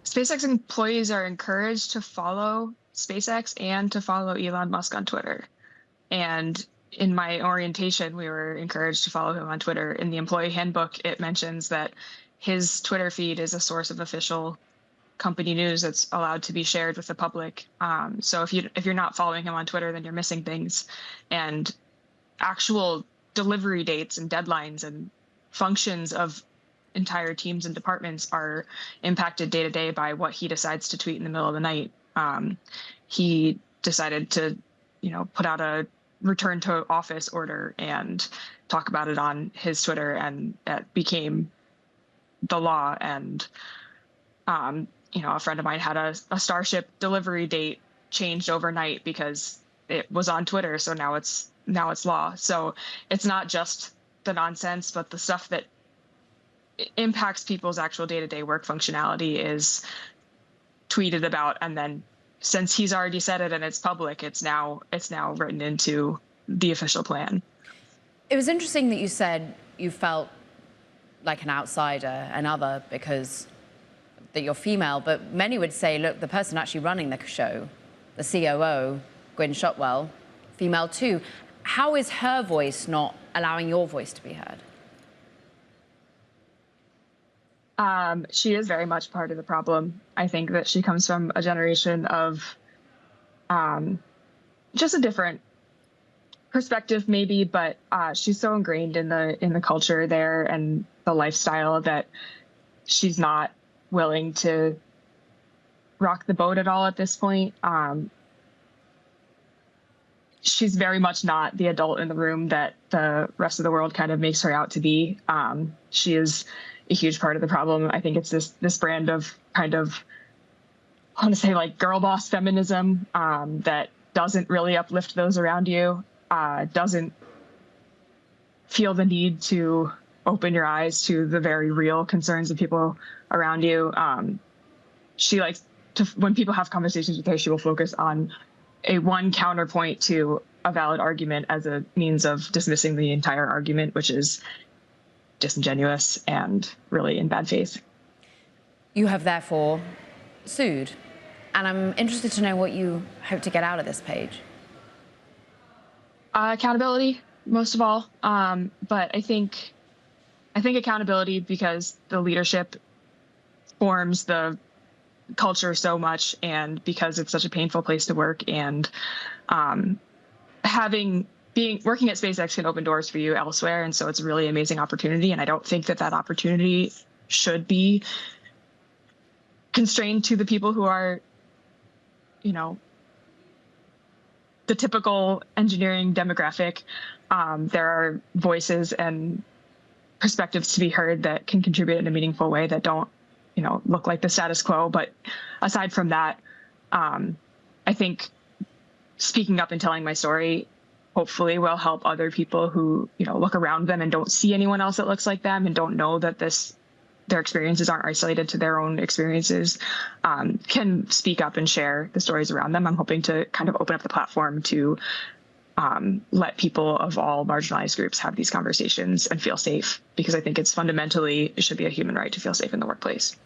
SpaceX employees are encouraged to follow SpaceX and to follow Elon Musk on Twitter. And in my orientation, we were encouraged to follow him on Twitter. In the employee handbook, it mentions that his Twitter feed is a source of official company news that's allowed to be shared with the public. So if you're not following him on Twitter, then you're missing things, and actual delivery dates and deadlines and functions of entire teams and departments are impacted day to day by what he decides to tweet in the middle of the night. He decided to, put out a return to office order and talk about it on his Twitter, and it became the law. And a friend of mine had a Starship delivery date changed overnight because it was on Twitter. So now it's law. So it's not just the nonsense, but the stuff that impacts people's actual day-to-day work functionality is tweeted about. And then since he's already said it and it's public, it's now written into the official plan. It was interesting that you said you felt like an outsider, an other, because that you're female, but many would say, look, the person actually running the show, the COO, Gwyn Shotwell, female too. How is her voice not allowing your voice to be heard? She is very much part of the problem. I think that she comes from a generation of just a different perspective, maybe, but she's so ingrained in the culture there and the lifestyle that she's not willing to rock the boat at all at this point. She's very much not the adult in the room that the rest of the world kind of makes her out to be. She is a huge part of the problem. I think it's this brand of kind of, I want to say, like, girl boss feminism that doesn't really uplift those around you, doesn't feel the need to open your eyes to the very real concerns of people around you. She likes to, when people have conversations with her, she will focus on one counterpoint to a valid argument as a means of dismissing the entire argument, which is disingenuous and really in bad faith. You have therefore sued, and I'm interested to know what you hope to get out of this, Paige. Accountability, most of all, but I think accountability, because the leadership forms the culture so much, and because it's such a painful place to work, and working at SpaceX can open doors for you elsewhere. And so it's a really amazing opportunity. And I don't think that opportunity should be constrained to the people who are, the typical engineering demographic. There are voices and perspectives to be heard that can contribute in a meaningful way that don't, look like the status quo. But aside from that, I think speaking up and telling my story hopefully will help other people who, look around them and don't see anyone else that looks like them and don't know that their experiences aren't isolated to their own experiences, can speak up and share the stories around them. I'm hoping to kind of open up the platform to let people of all marginalized groups have these conversations and feel safe, because I think it should be a human right to feel safe in the workplace.